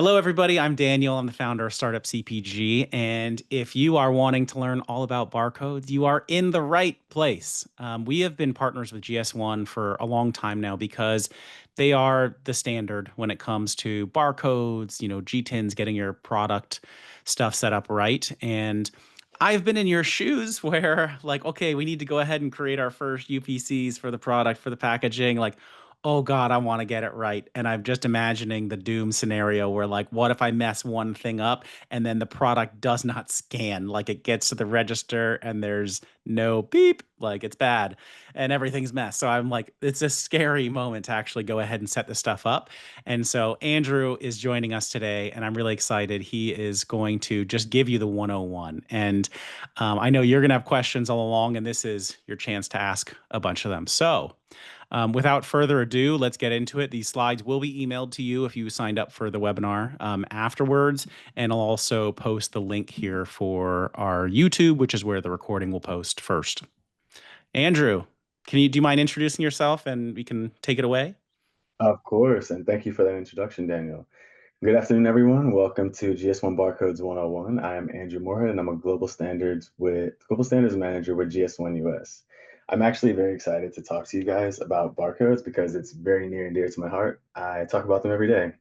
Hello, everybody. I'm Daniel. I'm the founder of Startup CPG. And if you are wanting to learn all about barcodes, you are in the right place. We have been partners with GS1 for a long time now because they are the standard when it comes to barcodes, G10s, getting your product stuff set up right. And I've been in your shoes where, like, okay, we need to go ahead and create our first UPCs for the product, for the packaging. Like, oh God, I want to get it right. And I'm just imagining the doom scenario where, like, what if I mess one thing up and then the product does not scan? Like, it gets to the register and there's no beep, like it's bad and everything's mess. So I'm like, it's a scary moment to actually go ahead and set this stuff up. And so Andrew is joining us today, and I'm really excited. He is going to just give you the 101. And I know you're going to have questions all along, and this is your chance to ask a bunch of them. So, without further ado, let's get into it. These slides will be emailed to you if you signed up for the webinar afterwards, and I'll also post the link here for our YouTube, which is where the recording will post first. Andrew, do you mind introducing yourself and we can take it away? Of course, and thank you for that introduction, Daniel. Good afternoon, everyone. Welcome to GS1 Barcodes 101. I am Andrew Morehead, and I'm a global standards manager with GS1 US. I'm actually very excited to talk to you guys about barcodes because it's very near and dear to my heart. I talk about them every day,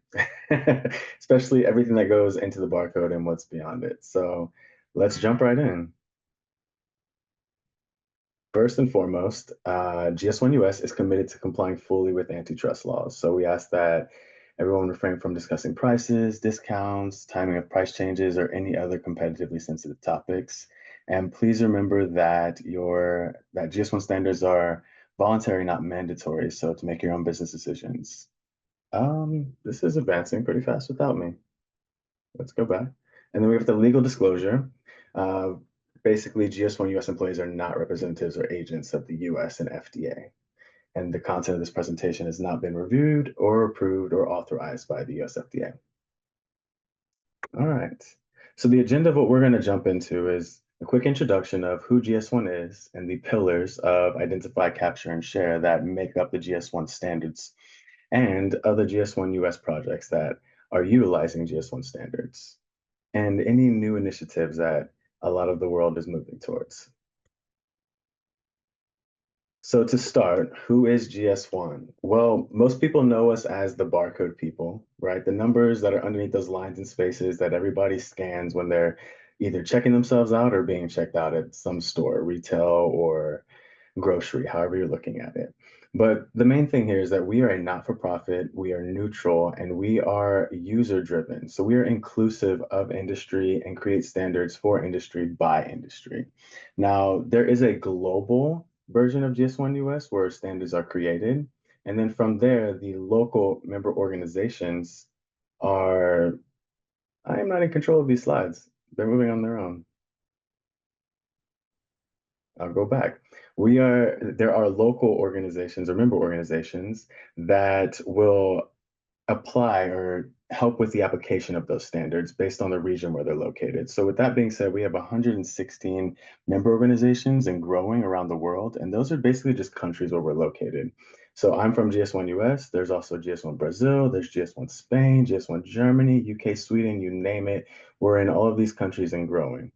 especially everything that goes into the barcode and what's beyond it. So let's jump right in. First and foremost, GS1 US is committed to complying fully with antitrust laws. So we ask that everyone refrain from discussing prices, discounts, timing of price changes, or any other competitively sensitive topics. And please remember that that GS1 standards are voluntary, not mandatory. So to make your own business decisions. This is advancing pretty fast without me. Let's go back. And then we have the legal disclosure. Uh, Basically, GS1 US employees are not representatives or agents of the US and FDA. And the content of this presentation has not been reviewed or approved or authorized by the US FDA. All right. So the agenda of what we're going to jump into is a quick introduction of who GS1 is and the pillars of identify, capture, and share that make up the GS1 standards and other GS1 US projects that are utilizing GS1 standards and any new initiatives that a lot of the world is moving towards. So to start, who is GS1? Well, most people know us as the barcode people, right? The numbers that are underneath those lines and spaces that everybody scans when they're either checking themselves out or being checked out at some store, retail or grocery, however you're looking at it. But the main thing here is that we are a not-for-profit, we are neutral, and we are user-driven. So we are inclusive of industry and create standards for industry by industry. Now, there is a global version of GS1 US where standards are created. And then from there, the local member organizations are, I am not in control of these slides. They're moving on their own. I'll go back. There are local organizations or member organizations that will apply or help with the application of those standards based on the region where they're located. So with that being said, we have 116 member organizations and growing around the world, and those are basically just countries where we're located. So I'm from GS1 US, there's also GS1 Brazil, there's GS1 Spain, GS1 Germany, UK, Sweden, you name it. We're in all of these countries and growing.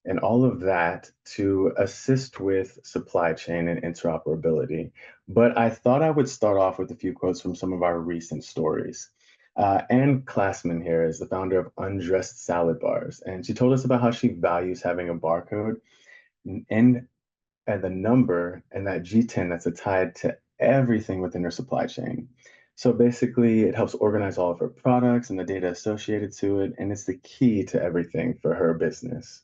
And all of that to assist with supply chain and interoperability. But I thought I would start off with a few quotes from some of our recent stories. Anne Classman here is the founder of Undressed Salad Bars, and she told us about how she values having a barcode in and the number and that G10 that's tied to everything within her supply chain. So basically, it helps organize all of her products and the data associated to it, and it's the key to everything for her business.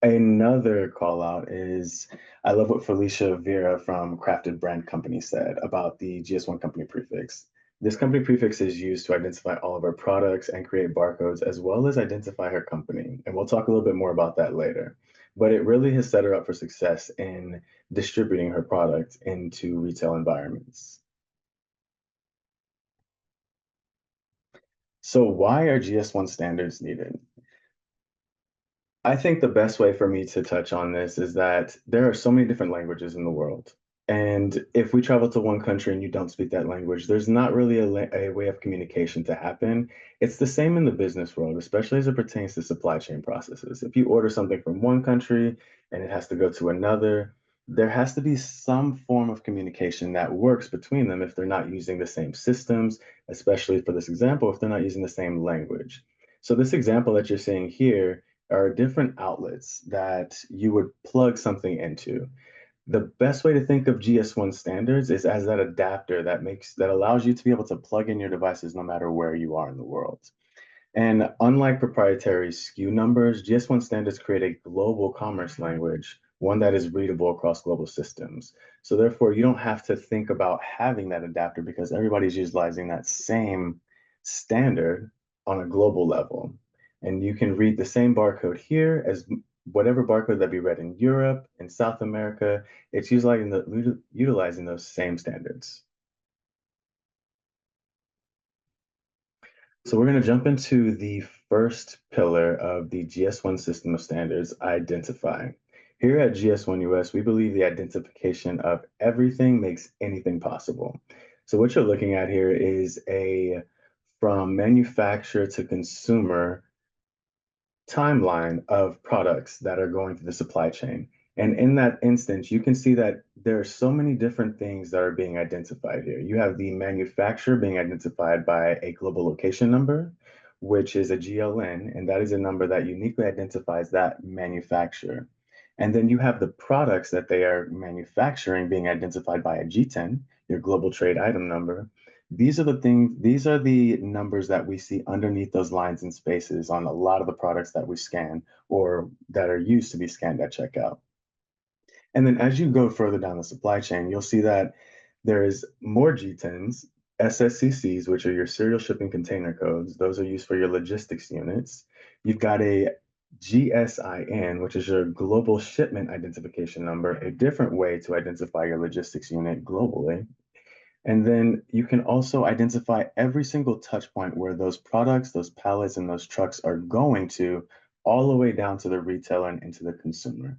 Another call out is I love what Felicia Vera from Crafted Brand Company said about the GS1 company prefix. This company prefix is used to identify all of our products and create barcodes, as well as identify her company. And we'll talk a little bit more about that later. But it really has set her up for success in distributing her product into retail environments. So why are GS1 standards needed? I think the best way for me to touch on this is that there are so many different languages in the world. And if we travel to one country and you don't speak that language, there's not really a way of communication to happen. It's the same in the business world, especially as it pertains to supply chain processes. If you order something from one country and it has to go to another, there has to be some form of communication that works between them if they're not using the same systems, especially for this example, if they're not using the same language. So this example that you're seeing here are different outlets that you would plug something into. The best way to think of GS1 standards is as that adapter that allows you to be able to plug in your devices no matter where you are in the world. And unlike proprietary SKU numbers, GS1 standards create a global commerce language, one that is readable across global systems. So therefore, you don't have to think about having that adapter because everybody's utilizing that same standard on a global level. And you can read the same barcode here as whatever barcode that be read in Europe and South America. It's utilizing those same standards. So we're going to jump into the first pillar of the GS1 system of standards, identify. Here at GS1 US, we believe the identification of everything makes anything possible. So what you're looking at here is a from manufacturer to consumer timeline of products that are going through the supply chain. And in that instance, you can see that there are so many different things that are being identified here. You have the manufacturer being identified by a global location number, which is a GLN, and that is a number that uniquely identifies that manufacturer. And then you have the products that they are manufacturing being identified by a G10, your global trade item number. These are the numbers that we see underneath those lines and spaces on a lot of the products that we scan or that are used to be scanned at checkout. And then as you go further down the supply chain, you'll see that there is more G10s, SSCCs, which are your serial shipping container codes. Those are used for your logistics units. You've got a GSIN, which is your global shipment identification number, a different way to identify your logistics unit globally. And then you can also identify every single touch point where those products, those pallets, and those trucks are going to, all the way down to the retailer and into the consumer.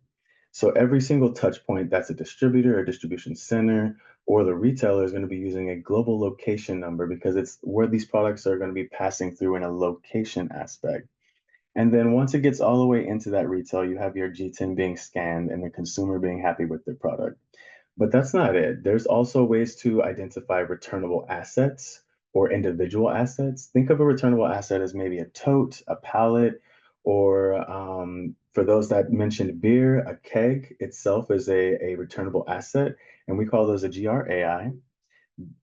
So every single touch point that's a distributor or distribution center or the retailer is going to be using a global location number because it's where these products are going to be passing through in a location aspect. And then once it gets all the way into that retail, you have your G10 being scanned and the consumer being happy with their product. But that's not it. There's also ways to identify returnable assets or individual assets. Think of a returnable asset as maybe a tote, a pallet, or for those that mentioned beer, a keg itself is a returnable asset, and we call those a GRAI.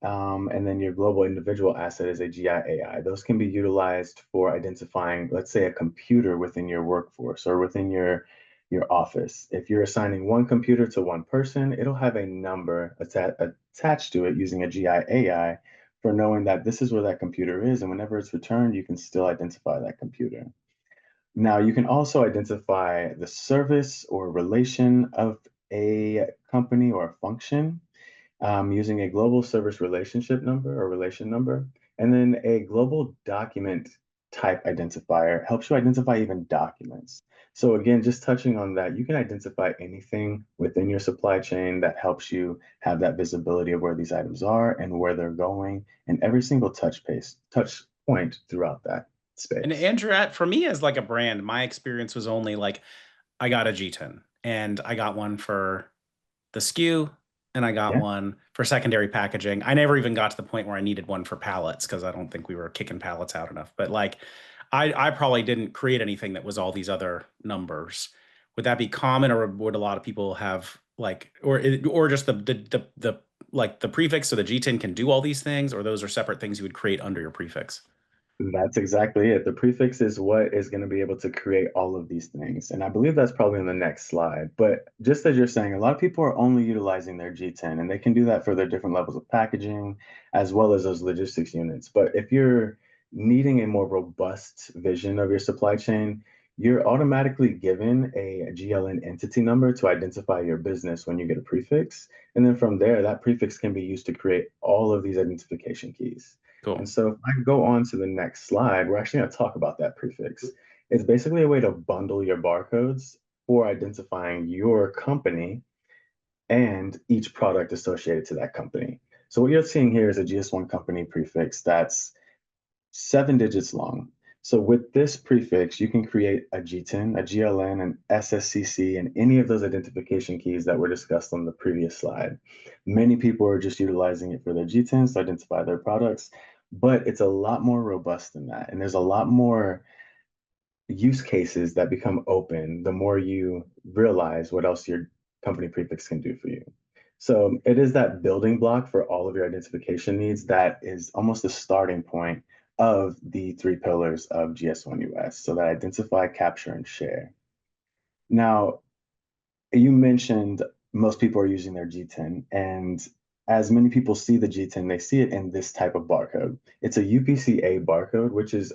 And then your global individual asset is a GIAI. Those can be utilized for identifying, let's say, a computer within your workforce or within your office. If you're assigning one computer to one person, it'll have a number attached to it using a GIAI for knowing that this is where that computer is, and whenever it's returned, you can still identify that computer. Now, you can also identify the service or relation of a company or a function using a global service relationship number or relation number. And then a global document type identifier helps you identify even documents. So again, just touching on that, you can identify anything within your supply chain that helps you have that visibility of where these items are and where they're going and every single touch point throughout that And space. Andrew, for me as like a brand, my experience was only like I got a G10 and I got one for the SKU and I got Yeah. one for secondary packaging. I never even got to the point where I needed one for pallets because I don't think we were kicking pallets out enough. But like I probably didn't create anything that was all these other numbers. Would that be common or would a lot of people have like or just the like the prefix so the G10 can do all these things or those are separate things you would create under your prefix? That's exactly it. The prefix is what is going to be able to create all of these things. And I believe that's probably on the next slide. But just as you're saying, a lot of people are only utilizing their G10, and they can do that for their different levels of packaging as well as those logistics units. But if you're needing a more robust vision of your supply chain, you're automatically given a GLN entity number to identify your business when you get a prefix. And then from there, that prefix can be used to create all of these identification keys. And Cool. so if I go on to the next slide, we're actually going to talk about that prefix. It's basically a way to bundle your barcodes for identifying your company and each product associated to that company. So what you're seeing here is a GS1 company prefix that's 7 digits long. So with this prefix, you can create a GTIN, a GLN, an SSCC, and any of those identification keys that were discussed on the previous slide. Many people are just utilizing it for their GTINs to identify their products, but it's a lot more robust than that. And there's a lot more use cases that become open the more you realize what else your company prefix can do for you. So it is that building block for all of your identification needs that is almost the starting point of the three pillars of GS1 US. So that identify, capture, and share. Now, you mentioned most people are using their G10, and as many people see the G10, they see it in this type of barcode. It's a UPC-A barcode, which is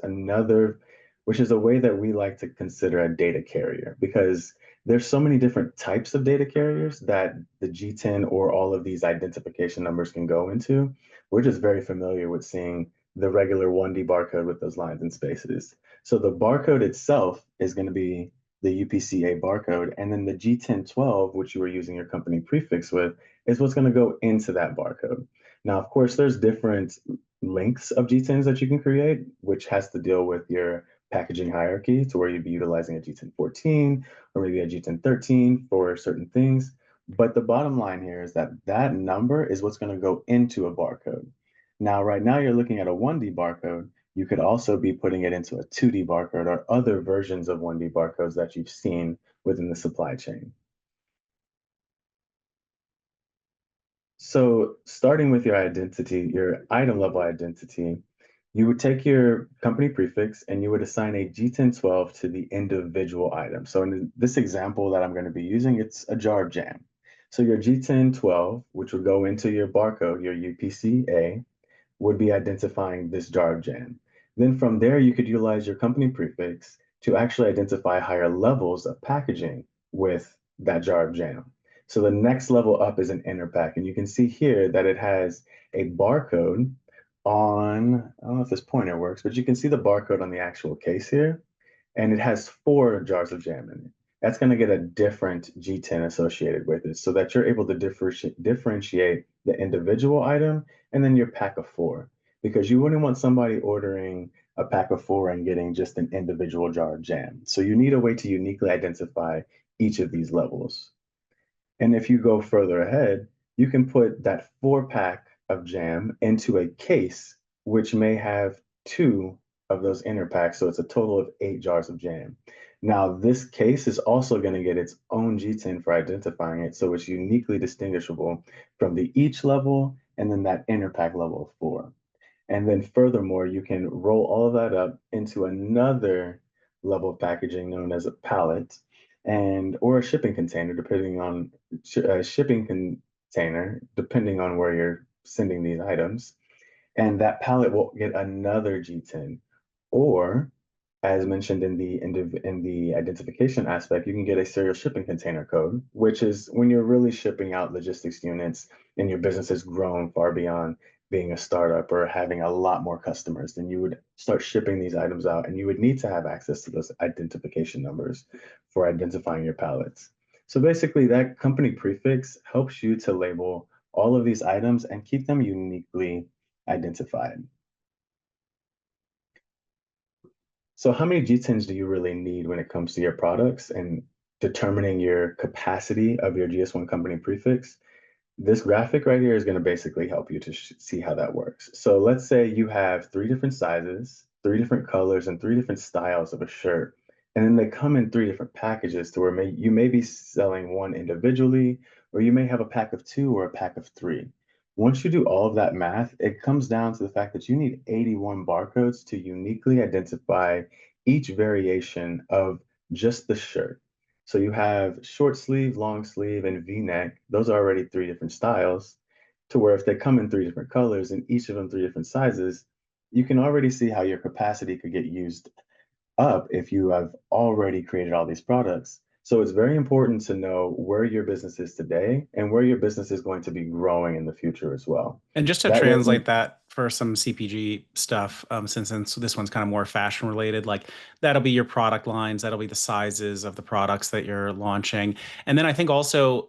a way that we like to consider a data carrier because there's so many different types of data carriers that the G10 or all of these identification numbers can go into. We're just very familiar with seeing the regular 1D barcode with those lines and spaces. So the barcode itself is going to be the UPCA barcode, and then the G1012, which you are using your company prefix with, is what's going to go into that barcode. Now, of course, there's different lengths of G10s that you can create, which has to deal with your packaging hierarchy to where you'd be utilizing a G1014 or maybe a G1013 for certain things. But the bottom line here is that that number is what's going to go into a barcode. Now, right now, you're looking at a 1D barcode. You could also be putting it into a 2D barcode or other versions of 1D barcodes that you've seen within the supply chain. So starting with your identity, your item level identity, you would take your company prefix and you would assign a G1012 to the individual item. So in this example that I'm going to be using, it's a jar of jam. So your G1012, which would go into your barcode, your UPC-A, would be identifying this jar of jam. Then from there, you could utilize your company prefix to actually identify higher levels of packaging with that jar of jam. So the next level up is an inner pack. And you can see here that it has a barcode on, I don't know if this pointer works, but you can see the barcode on the actual case here. And it has 4 jars of jam in it. That's going to get a different G10 associated with it so that you're able to differentiate the individual item and then your pack of 4. Because you wouldn't want somebody ordering a pack of 4 and getting just an individual jar of jam. So you need a way to uniquely identify each of these levels. And if you go further ahead, you can put that 4 pack of jam into a case, which may have 2 of those inner packs. So it's a total of 8 jars of jam. Now, this case is also going to get its own G10 for identifying it. So it's uniquely distinguishable from the each level and then that inner pack level of 4. And then furthermore, you can roll all of that up into another level of packaging known as a pallet and or a shipping container, depending on shipping container, depending on where you're sending these items. And that pallet will get another G10. Or, as mentioned in the identification aspect, you can get a serial shipping container code, which is when you're really shipping out logistics units and your business has grown far beyond being a startup or having a lot more customers, then you would start shipping these items out and you would need to have access to those identification numbers for identifying your pallets. So basically, that company prefix helps you to label all of these items and keep them uniquely identified. So how many G10s do you really need when it comes to your products and determining your capacity of your GS1 company prefix? This graphic right here is going to basically help you to see how that works. So let's say you have 3 different sizes, 3 different colors, and 3 different styles of a shirt. And then they come in 3 different packages to where you may be selling one individually, or you may have a pack of 2 or a pack of 3. Once you do all of that math, it comes down to the fact that you need 81 barcodes to uniquely identify each variation of just the shirt. So you have short sleeve, long sleeve, and V-neck. Those are already 3 different styles to where if they come in 3 different colors and each of them 3 different sizes, you can already see how your capacity could get used up if you have already created all these products. So it's very important to know where your business is today and where your business is going to be growing in the future as well. And just to That way, translate that for some CPG stuff, since this one's kind of more fashion related, like that'll be your product lines, that'll be the sizes of the products that you're launching. And then I think also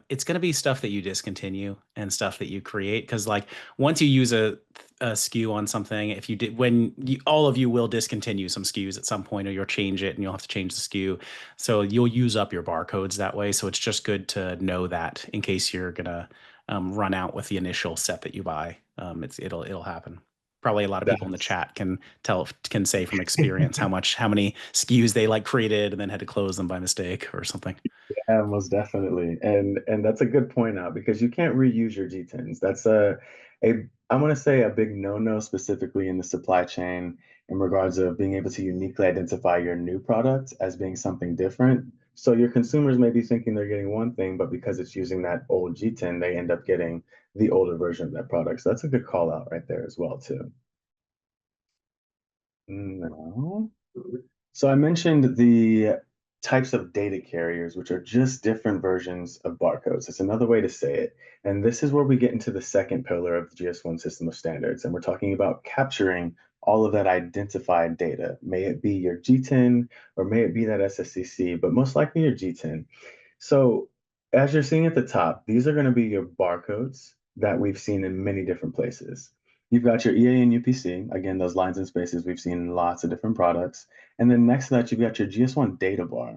it's going to be stuff that you discontinue and stuff that you create. Because like once you use a SKU on something, if you did, all of you will discontinue some SKUs at some point, or you'll change it and you'll have to change the SKU. So you'll use up your barcodes that way. So it's just good to know that in case you're gonna run out with the initial set that you buy. It'll happen. Probably a lot of people in the That's chat can say from experience how many SKUs they like created and then had to close them by mistake or something. Yeah, most definitely. And that's a good point out because you can't reuse your G10s. That's a I want to say a big no-no specifically in the supply chain in regards of being able to uniquely identify your new product as being something different. So your consumers may be thinking they're getting one thing, but because it's using that old G10, they end up getting the older version of that product. So that's a good call out right there as well too. No. So I mentioned the types of data carriers, which are just different versions of barcodes. It's another way to say it. And this is where we get into the second pillar of the GS1 system of standards. And we're talking about capturing all of that identified data. May it be your G10 or may it be that SSCC, but most likely your G10. So as you're seeing at the top, these are going to be your barcodes that we've seen in many different places. You've got your EA and UPC, again, those lines and spaces we've seen in lots of different products. And then next to that, you've got your GS1 data bar.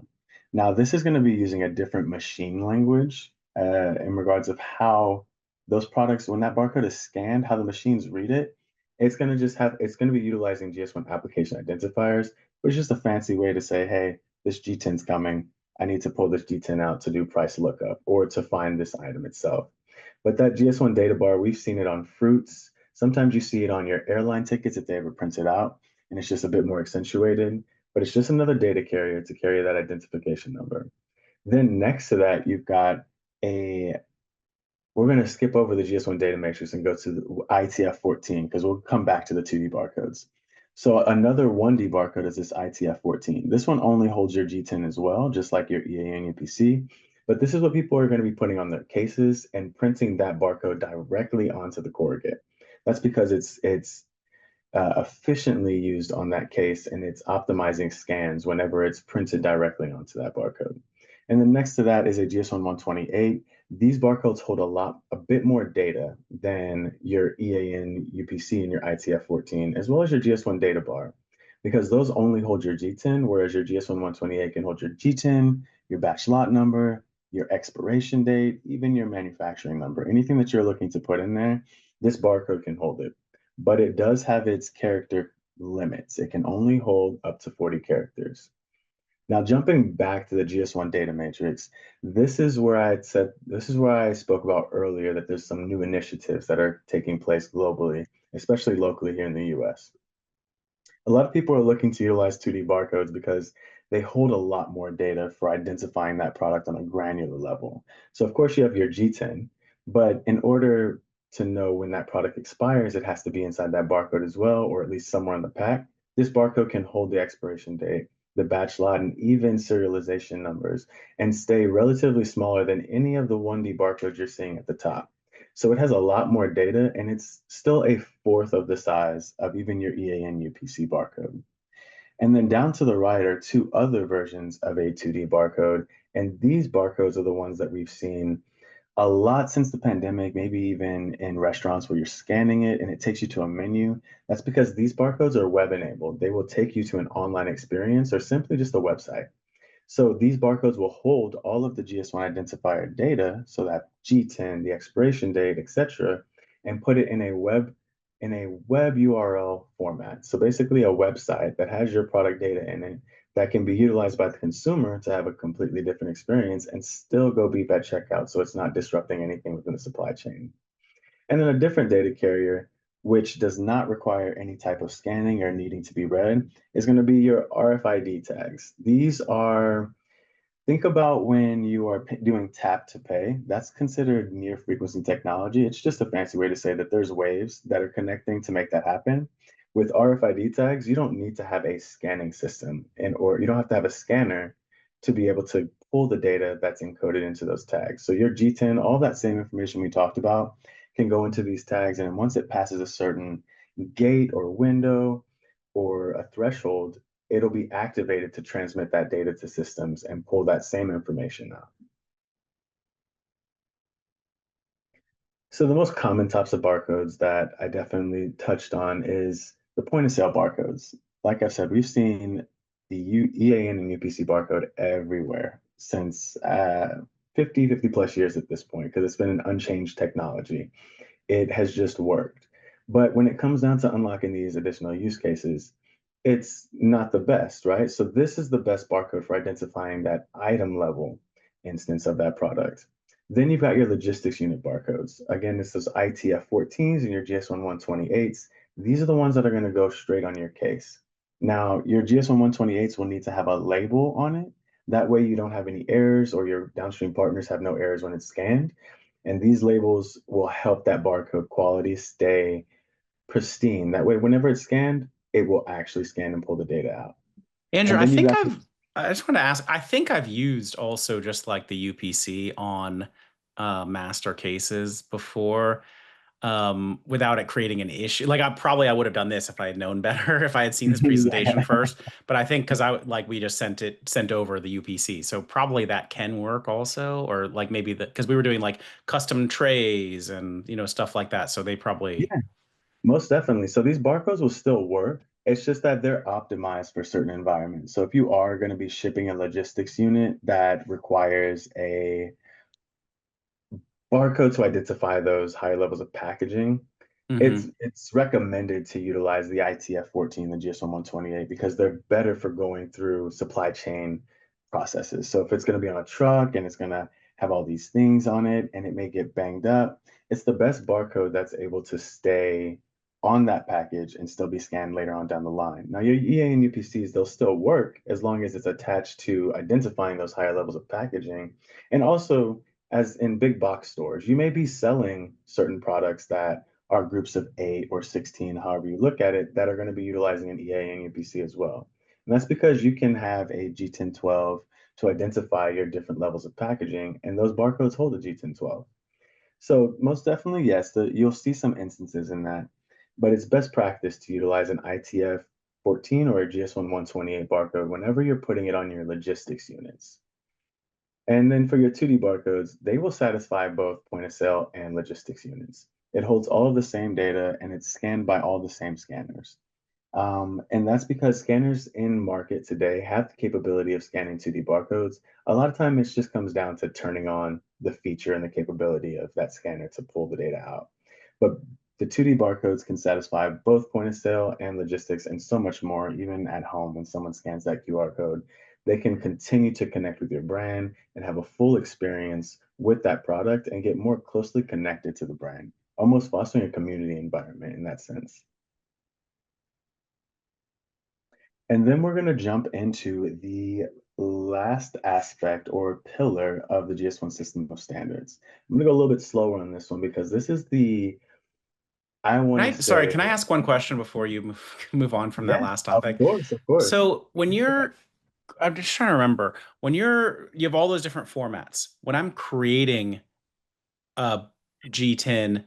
Now, this is going to be using a different machine language in regards of how those products, when that barcode is scanned, how the machines read it, it's going to be utilizing GS1 application identifiers, which is just a fancy way to say, hey, this G10's coming. I need to pull this G10 out to do price lookup or to find this item itself. But that GS1 data bar, we've seen it on fruits. Sometimes you see it on your airline tickets if they ever print it out, and it's just a bit more accentuated. But it's just another data carrier to carry that identification number. Then next to that, you've got a we're going to skip over the GS1 data matrix and go to the ITF14 because we'll come back to the 2D barcodes. So another 1D barcode is this ITF14. This one only holds your G10 as well, just like your EA and UPC. But this is what people are going to be putting on their cases and printing that barcode directly onto the corrugate. That's because it's efficiently used on that case and it's optimizing scans whenever it's printed directly onto that barcode. And then next to that is a GS1 128. These barcodes hold a bit more data than your EAN, UPC, and your ITF14, as well as your GS1 data bar, because those only hold your G10, whereas your GS1 128 can hold your G10, your batch lot number, your expiration date, even your manufacturing number. Anything that you're looking to put in there, this barcode can hold it. But it does have its character limits. It can only hold up to 40 characters. Now, jumping back to the GS1 data matrix, this is where I spoke about earlier that there's some new initiatives that are taking place globally, especially locally here in the US. A lot of people are looking to utilize 2D barcodes because they hold a lot more data for identifying that product on a granular level. So, of course, you have your G10, but in order to know when that product expires, it has to be inside that barcode as well, or at least somewhere in the pack. This barcode can hold the expiration date, the batch lot, and even serialization numbers, and stay relatively smaller than any of the 1D barcodes you're seeing at the top. So it has a lot more data and it's still a fourth of the size of even your EAN UPC barcode. And then down to the right are two other versions of a 2D barcode. And these barcodes are the ones that we've seen a lot since the pandemic, maybe even in restaurants where you're scanning it and it takes you to a menu. That's because these barcodes are web enabled. They will take you to an online experience or simply just a website. So these barcodes will hold all of the GS1 identifier data, so that G10, the expiration date, etc., and put it in a web URL format. So basically a website that has your product data in it that can be utilized by the consumer to have a completely different experience and still go beep at checkout so it's not disrupting anything within the supply chain. And then a different data carrier, which does not require any type of scanning or needing to be read, is going to be your RFID tags. Think about when you are doing tap to pay. That's considered near frequency technology. It's just a fancy way to say that there's waves that are connecting to make that happen. With RFID tags, you don't need to have a scanning system or you don't have to have a scanner to be able to pull the data that's encoded into those tags. So your G10, all that same information we talked about can go into these tags, and once it passes a certain gate or window or a threshold, it'll be activated to transmit that data to systems and pull that same information out. So the most common types of barcodes that I definitely touched on is the point of sale barcodes. Like I said, we've seen the EAN and UPC barcode everywhere since 50 plus years at this point, because it's been an unchanged technology. It has just worked. But when it comes down to unlocking these additional use cases, it's not the best, right? So this is the best barcode for identifying that item level instance of that product. Then you've got your logistics unit barcodes. Again, this is ITF-14s and your GS1 128s. These are the ones that are going to go straight on your case. Now, your GS1 128s will need to have a label on it. That way you don't have any errors, or your downstream partners have no errors when it's scanned. And these labels will help that barcode quality stay pristine. That way, whenever it's scanned, it will actually scan and pull the data out. Andrew, And then you got I just want to ask, I think I've used also just like the UPC on master cases before, without it creating an issue. Like I would have done this if I had known better, if I had seen this presentation yeah. first. But I think because we just sent over the UPC. So probably that can work also, or like maybe because we were doing like custom trays and stuff like that. So they probably. Yeah, most definitely. So these barcodes will still work. It's just that they're optimized for certain environments. So if you are going to be shipping a logistics unit that requires a barcode to identify those higher levels of packaging, Hmm. it's recommended to utilize the ITF-14, the GS1 128, because they're better for going through supply chain processes. So if it's going to be on a truck and it's going to have all these things on it and it may get banged up, it's the best barcode that's able to stay on that package and still be scanned later on down the line. Now, your EA and UPCs, they'll still work as long as it's attached to identifying those higher levels of packaging. And also, as in big box stores, you may be selling certain products that are groups of 8 or 16, however you look at it, that are going to be utilizing an EA and UPC as well. And that's because you can have a G1012 to identify your different levels of packaging, and those barcodes hold a G1012. So most definitely, yes, you'll see some instances in that, but it's best practice to utilize an ITF 14 or a GS1 128 barcode whenever you're putting it on your logistics units. And then for your 2D barcodes, they will satisfy both point of sale and logistics units. It holds all of the same data and it's scanned by all the same scanners. And that's because scanners in market today have the capability of scanning 2D barcodes. A lot of time it just comes down to turning on the feature and the capability of that scanner to pull the data out. But the 2D barcodes can satisfy both point of sale and logistics and so much more, even at home when someone scans that QR code. They can continue to connect with your brand and have a full experience with that product and get more closely connected to the brand, almost fostering a community environment in that sense. And then we're going to jump into the last aspect or pillar of the GS1 system of standards. I'm going to go a little bit slower on this one because this is I want to Sorry, say, can I ask one question before you move on from that yeah, last of topic? course, of course. So I'm just trying to remember when you have all those different formats. When I'm creating a G10,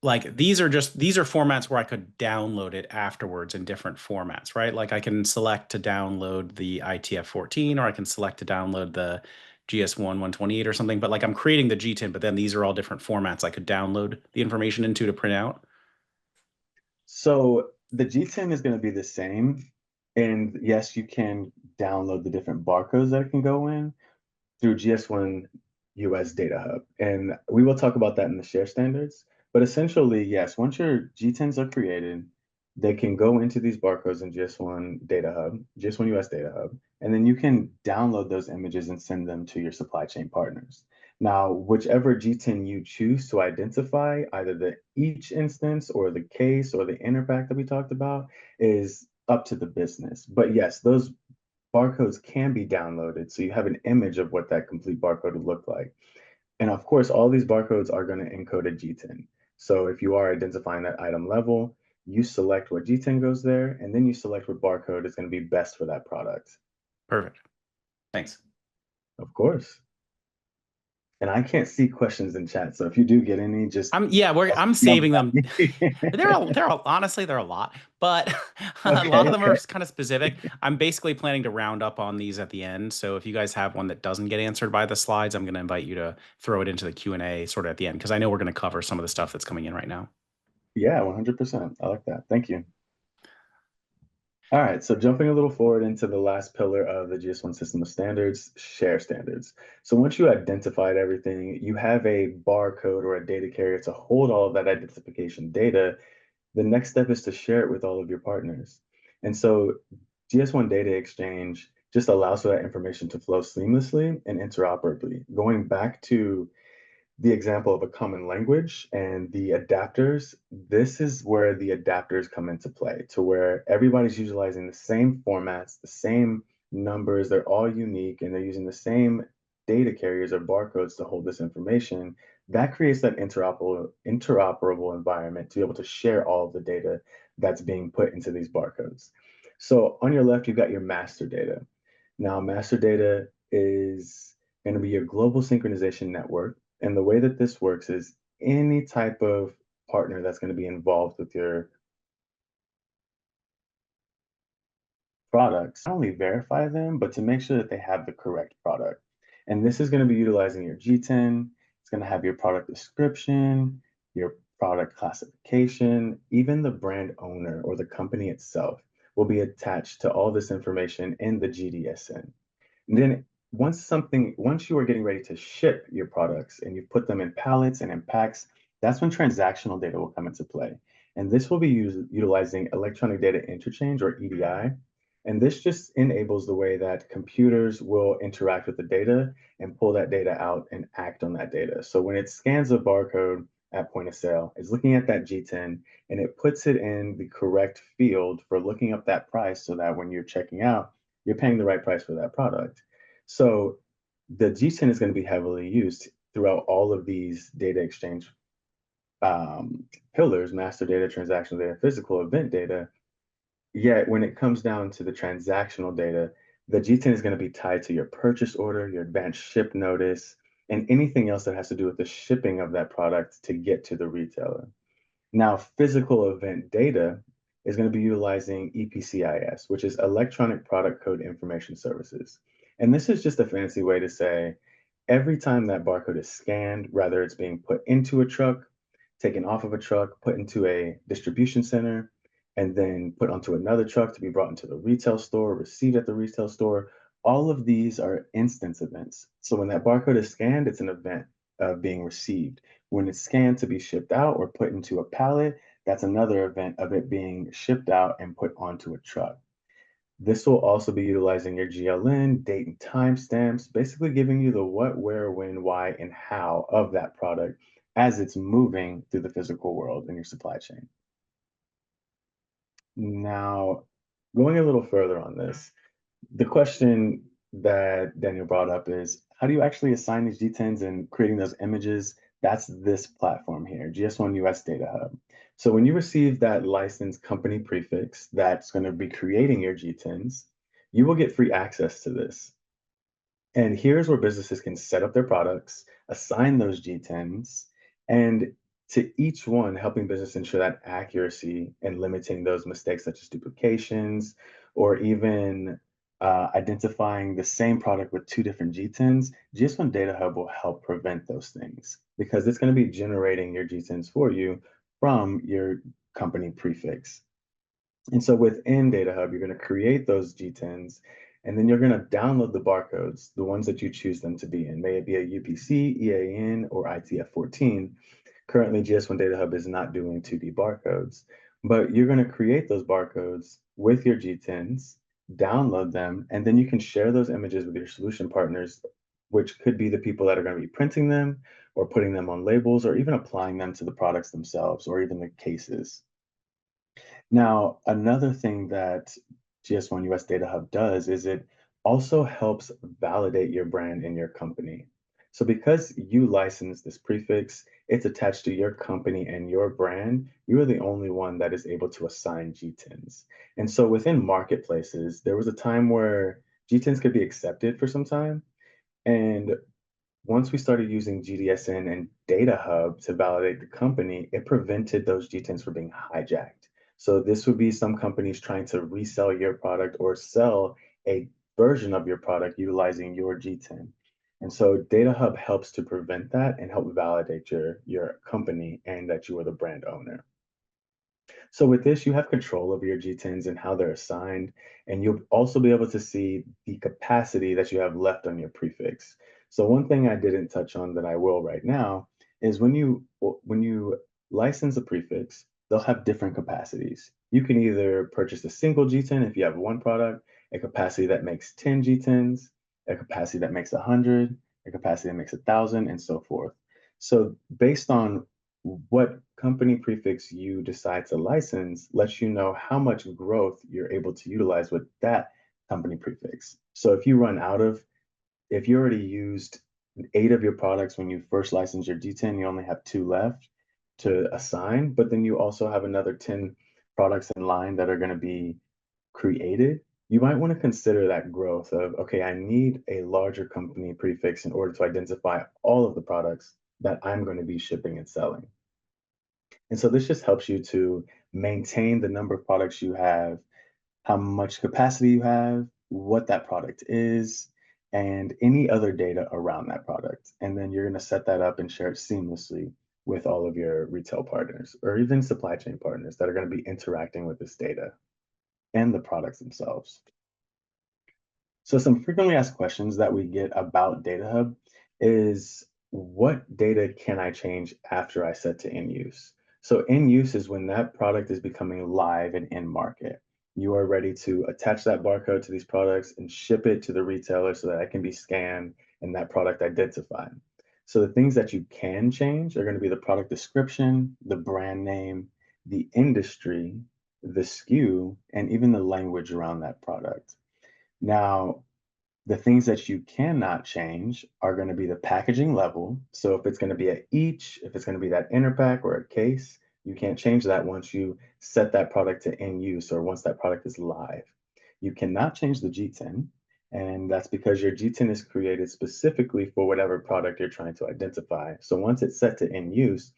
like these are formats where I could download it afterwards in different formats, right? Like I can select to download the ITF-14 or I can select to download the GS1 128 or something. But like I'm creating the G10, but then these are all different formats I could download the information into to print out. So the G10 is going to be the same. And yes, you can download the different barcodes that can go in through GS1 US Data Hub. And we will talk about that in the share standards. But essentially, yes, once your G10s are created, they can go into these barcodes in GS1 Data Hub, GS1 US Data Hub, and then you can download those images and send them to your supply chain partners. Now, whichever G10 you choose to identify, either the each instance or the case or the inner pack that we talked about, is up to the business. But yes, those barcodes can be downloaded. So you have an image of what that complete barcode would look like. And of course, all these barcodes are going to encode a G10. So if you are identifying that item level, you select what G10 goes there, and then you select what barcode is going to be best for that product. Perfect. Thanks. Of course. And I can't see questions in chat, so if you do get any, just I'm jump saving them. at me. Honestly, there are a lot, but a lot Okay, of them are okay. kind of specific. I'm basically planning to round up on these at the end. So if you guys have one that doesn't get answered by the slides, I'm going to invite you to throw it into the Q&A sort of at the end because I know we're going to cover some of the stuff that's coming in right now. Yeah, 100%. I like that. Thank you. All right, so jumping a little forward into the last pillar of the GS1 system of standards, share standards. So once you identified everything, you have a barcode or a data carrier to hold all of that identification data. The next step is to share it with all of your partners. And so GS1 Data Exchange just allows for that information to flow seamlessly and interoperably. Going back to the example of a common language and the adapters, this is where the adapters come into play, to where everybody's utilizing the same formats, the same numbers, they're all unique, and they're using the same data carriers or barcodes to hold this information. That creates that interoperable environment to be able to share all of the data that's being put into these barcodes. So on your left, you've got your master data. Now, master data is going to be your global synchronization network. And the way that this works is any type of partner that's going to be involved with your products, not only verify them, but to make sure that they have the correct product. And this is going to be utilizing your G10. It's going to have your product description, your product classification, even the brand owner or the company itself will be attached to all this information in the GDSN. And then once you are getting ready to ship your products and you put them in pallets and in packs, that's when transactional data will come into play. And this will be utilizing electronic data interchange or EDI. And this just enables the way that computers will interact with the data and pull that data out and act on that data. So when it scans a barcode at point of sale, it's looking at that G10 and it puts it in the correct field for looking up that price so that when you're checking out, you're paying the right price for that product. So the G10 is going to be heavily used throughout all of these data exchange pillars, master data, transactional data, physical event data. Yet when it comes down to the transactional data, the G10 is going to be tied to your purchase order, your advanced ship notice, and anything else that has to do with the shipping of that product to get to the retailer. Now, physical event data is going to be utilizing EPCIS, which is Electronic Product Code Information Services. And this is just a fancy way to say every time that barcode is scanned, whether it's being put into a truck, taken off of a truck, put into a distribution center, and then put onto another truck to be brought into the retail store, received at the retail store, all of these are instance events. So when that barcode is scanned, it's an event of being received. When it's scanned to be shipped out or put into a pallet, that's another event of it being shipped out and put onto a truck. This will also be utilizing your GLN, date and time stamps, basically giving you the what, where, when, why, and how of that product as it's moving through the physical world in your supply chain. Now, going a little further on this, the question that Daniel brought up is how do you actually assign these G10s and creating those images? That's this platform here, GS1 US Data Hub. So when you receive that licensed company prefix that's going to be creating your G10s, you will get free access to this. And here's where businesses can set up their products, assign those G10s, and to each one, helping business ensure that accuracy and limiting those mistakes such as duplications or even identifying the same product with two different G10s. GS1 Data Hub will help prevent those things because it's going to be generating your G10s for you from your company prefix. And so within Data Hub, you're going to create those G10s, and then you're going to download the barcodes, the ones that you choose them to be in. May it be a UPC, EAN, or ITF14. Currently, GS1 Data Hub is not doing 2D barcodes, but you're going to create those barcodes with your G10s, download them, and then you can share those images with your solution partners, which could be the people that are going to be printing them or putting them on labels or even applying them to the products themselves or even the cases. Now, another thing that GS1 US Data Hub does is it also helps validate your brand and your company. So because you license this prefix, it's attached to your company and your brand, you are the only one that is able to assign G10s. And so within marketplaces, there was a time where G10s could be accepted for some time. And once we started using GDSN and Data Hub to validate the company, it prevented those G10s from being hijacked. So this would be some companies trying to resell your product or sell a version of your product utilizing your G10. And so Data Hub helps to prevent that and help validate your company and that you are the brand owner. So with this, you have control over your G10s and how they're assigned, and you'll also be able to see the capacity that you have left on your prefix. So one thing I didn't touch on that I will right now is when you license a prefix, they'll have different capacities. You can either purchase a single G10 if you have one product, a capacity that makes 10 G10s, a capacity that makes 100, a capacity that makes 1,000, and so forth. So based on what company prefix you decide to license lets you know how much growth you're able to utilize with that company prefix. So if you already used 8 of your products when you first licensed your D10, you only have 2 left to assign, but then you also have another 10 products in line that are going to be created. You might want to consider that growth of, okay, I need a larger company prefix in order to identify all of the products that I'm going to be shipping and selling. And so this just helps you to maintain the number of products you have, how much capacity you have, what that product is, and any other data around that product. And then you're going to set that up and share it seamlessly with all of your retail partners or even supply chain partners that are going to be interacting with this data and the products themselves. So some frequently asked questions that we get about Data Hub is what data can I change after I set to in use? So in use is when that product is becoming live and in market. You are ready to attach that barcode to these products and ship it to the retailer so that it can be scanned and that product identified. So the things that you can change are going to be the product description, the brand name, the industry, the SKU, and even the language around that product. Now, the things that you cannot change are going to be the packaging level. So if it's going to be a each, if it's going to be that inner pack or a case, you can't change that once you set that product to in use or once that product is live. You cannot change the G10, and that's because your G10 is created specifically for whatever product you're trying to identify. So once it's set to in use,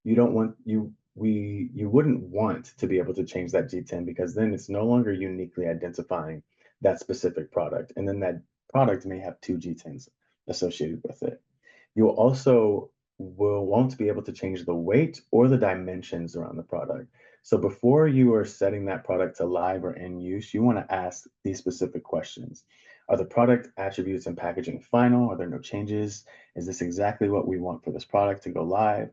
you don't want you wouldn't want to be able to change that G10 because then it's no longer uniquely identifying that specific product. And then that product may have 2 G10s associated with it. You also won't be able to change the weight or the dimensions around the product. So before you are setting that product to live or in use, you want to ask these specific questions. Are the product attributes and packaging final? Are there no changes? Is this exactly what we want for this product to go live?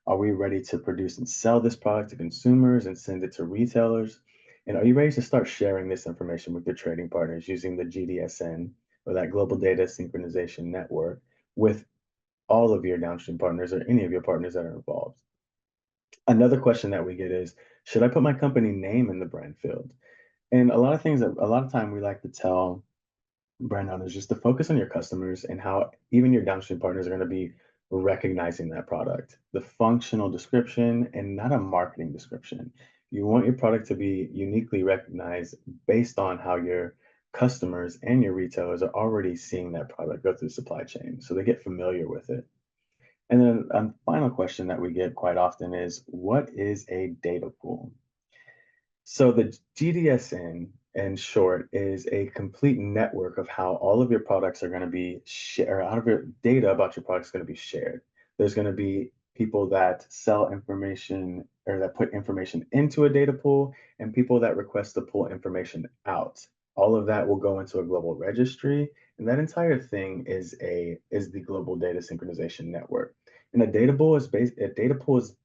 Are we ready to produce and sell this product to consumers and send it to retailers? And are you ready to start sharing this information with your trading partners using the GDSN or that global data synchronization network with all of your downstream partners or any of your partners that are involved? Another question that we get is, should I put my company name in the brand field? And a lot of time we like to tell brand owners just to focus on your customers and how even your downstream partners are going to be recognizing that product. The functional description and not a marketing description. You want your product to be uniquely recognized based on how your customers and your retailers are already seeing that product go through the supply chain. So they get familiar with it. And then a final question that we get quite often is, what is a data pool? So the GDSN, in short, is a complete network of how all of your products are going to be shared, out of your data about your products is going to be shared. There's going to be people that sell information or that put information into a data pool and people that request to pull information out. All of that will go into a global registry, and that entire thing is the global data synchronization network. And a data pool is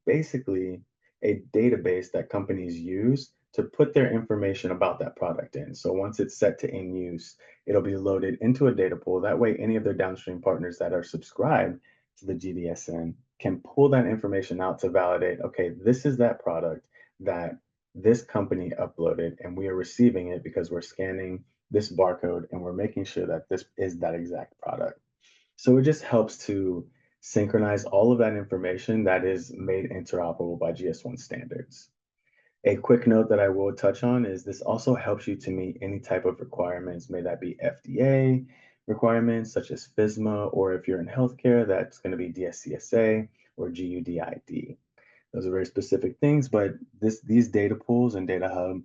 basically a database that companies use to put their information about that product in. So once it's set to in use, it'll be loaded into a data pool. That way, any of their downstream partners that are subscribed to the GDSN can pull that information out to validate, okay, this is that product that this company uploaded, and we are receiving it because we're scanning this barcode and we're making sure that this is that exact product. So it just helps to synchronize all of that information that is made interoperable by GS1 standards. A quick note that I will touch on is this also helps you to meet any type of requirements, may that be FDA, requirements such as FSMA, or if you're in healthcare, that's going to be DSCSA or GUDID. Those are very specific things, but these data pools and Data Hub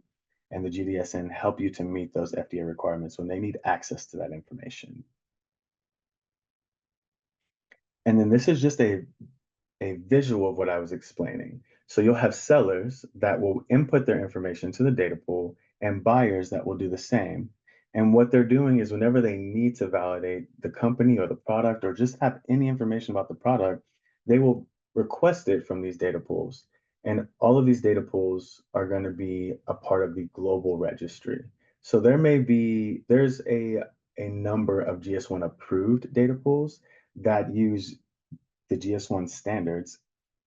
and the GDSN help you to meet those FDA requirements when they need access to that information. And then this is just a visual of what I was explaining. So you'll have sellers that will input their information to the data pool and buyers that will do the same. And what they're doing is whenever they need to validate the company or the product or just have any information about the product, they will request it from these data pools. And all of these data pools are going to be a part of the global registry. So there's a number of GS1 approved data pools that use the GS1 standards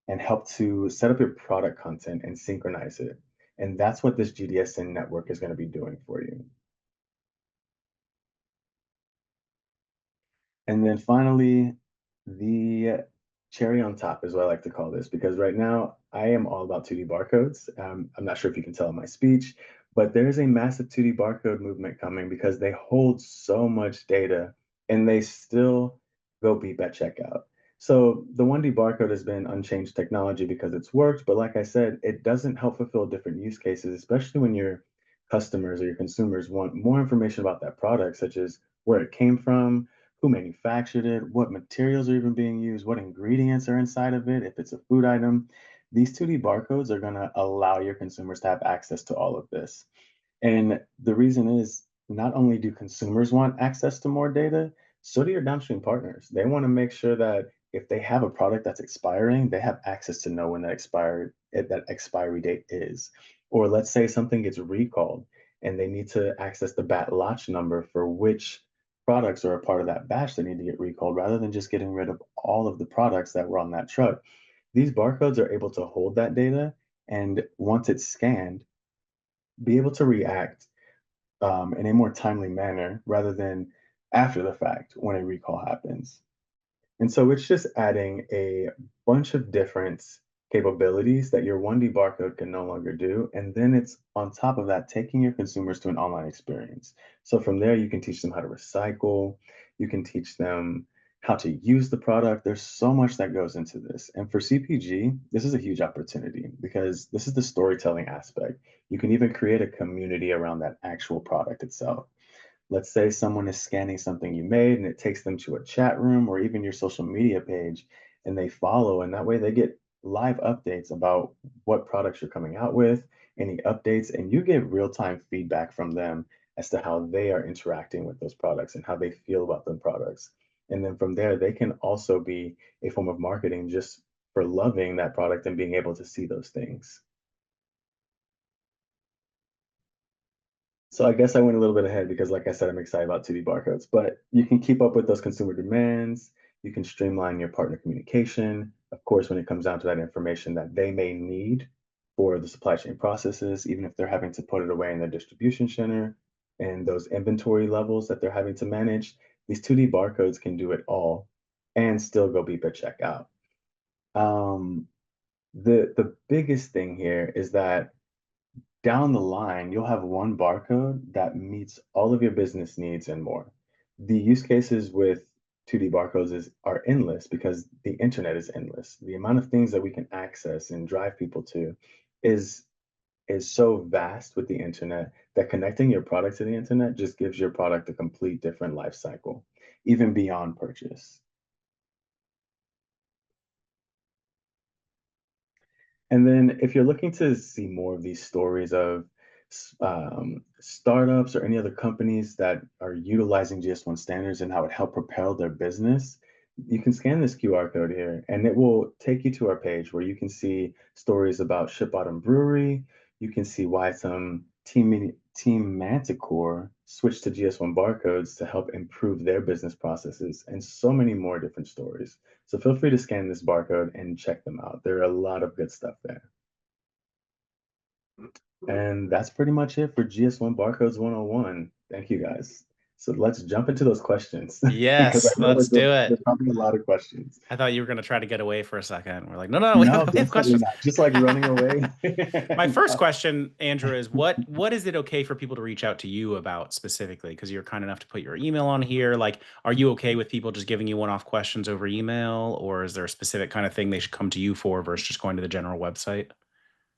and help to set up your product content and synchronize it. And that's what this GDSN network is going to be doing for you. And then finally, the cherry on top is what I like to call this, because right now I am all about 2D barcodes. I'm not sure if you can tell in my speech, but there is a massive 2D barcode movement coming because they hold so much data and they still go beep at checkout. So the 1D barcode has been unchanged technology because it's worked, but like I said, it doesn't help fulfill different use cases, especially when your customers or your consumers want more information about that product, such as where it came from, who manufactured it, what materials are even being used, what ingredients are inside of it, if it's a food item. These 2D barcodes are going to allow your consumers to have access to all of this. And the reason is not only do consumers want access to more data, so do your downstream partners. They want to make sure that if they have a product that's expiring, they have access to know when that expiry date is. Or let's say something gets recalled and they need to access the bat latch number for which products are a part of that batch that need to get recalled rather than just getting rid of all of the products that were on that truck. These barcodes are able to hold that data and once it's scanned, be able to react in a more timely manner rather than after the fact when a recall happens. And so it's just adding a bunch of different capabilities that your 1D barcode can no longer do. And then it's on top of that, taking your consumers to an online experience. So from there, you can teach them how to recycle, you can teach them how to use the product. There's so much that goes into this. And for CPG, this is a huge opportunity because this is the storytelling aspect. You can even create a community around that actual product itself. Let's say someone is scanning something you made and it takes them to a chat room or even your social media page and they follow, and that way they get live updates about what products you're coming out with, any updates, and you get real-time feedback from them as to how they are interacting with those products and how they feel about the products. And then from there, they can also be a form of marketing just for loving that product and being able to see those things. So I guess I went a little bit ahead because, like I said, I'm excited about 2D barcodes, but you can keep up with those consumer demands. You can streamline your partner communication. Of course, when it comes down to that information that they may need for the supply chain processes, even if they're having to put it away in their distribution center and those inventory levels that they're having to manage, these 2D barcodes can do it all and still go beep at checkout. Um, the biggest thing here is that down the line, you'll have one barcode that meets all of your business needs and more. The use cases with 2D barcodes are endless because the internet is endless. The amount of things that we can access and drive people to is is so vast with the internet that connecting your product to the internet just gives your product a complete different life cycle, even beyond purchase. And then if you're looking to see more of these stories of startups or any other companies that are utilizing GS1 standards and how it helped propel their business, you can scan this QR code here and it will take you to our page where you can see stories about Ship Bottom Brewery. You can see why some Team Manticore switched to GS1 barcodes to help improve their business processes and so many more different stories. So feel free to scan this barcode and check them out. There are a lot of good stuff there. And that's pretty much it for GS1 Barcodes 101. Thank you guys. So let's jump into those questions because I Yes, know let's do there's it. probably a lot of questions. I thought you were going to try to get away for a second. We're like, no, no, no, No, we have definitely questions. not. Just like running away. My first No. question, Andrew, is what is it okay for people to reach out to you about specifically? Because you're kind enough to put your email on here. Like, are you okay with people just giving you one-off questions over email, or is there a specific kind of thing they should come to you for versus just going to the general website?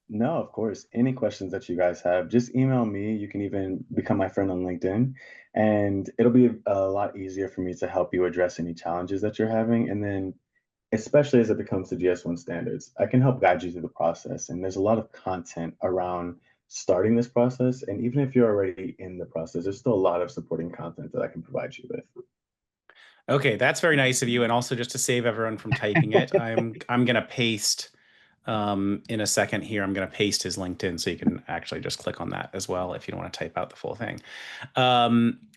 No, of course. Any questions that you guys have, just email me. You can even become my friend on LinkedIn, and it'll be a lot easier for me to help you address any challenges that you're having. And then, especially as it becomes to GS1 standards, I can help guide you through the process. And there's a lot of content around starting this process. And even if you're already in the process, there's still a lot of supporting content that I can provide you Okay, that's very nice of you. And also just to save everyone from typing it, I'm gonna paste in a second here. I'm gonna paste his LinkedIn so you can actually just click on that as well if you don't want to type out the full thing.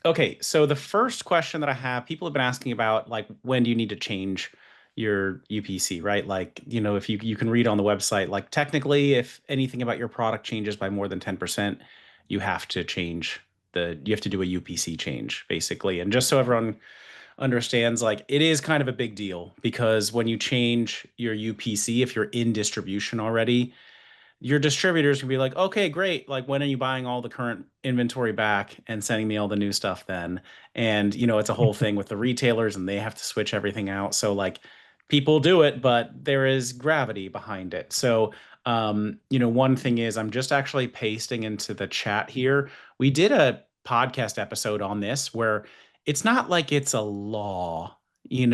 Okay, so the first question that I have, people have been asking about like when do you need to change your UPC, right? Like, if you can read on the website, like technically if anything about your product changes by more than 10%, you have to you have to do a UPC change basically. And just so everyone understands, like it is kind of a big deal because when you change your UPC, if you're in distribution already, your distributors can be like, okay, great. Like, when are you buying all the current inventory back and sending me all the new stuff then? And, it's a whole with. thing with the retailers and they have to switch everything out. So, like, people do it, but there is gravity behind it. So, one thing is, I'm just actually pasting into the chat here. We did a podcast episode on this where it's not like it's a law. Yeah,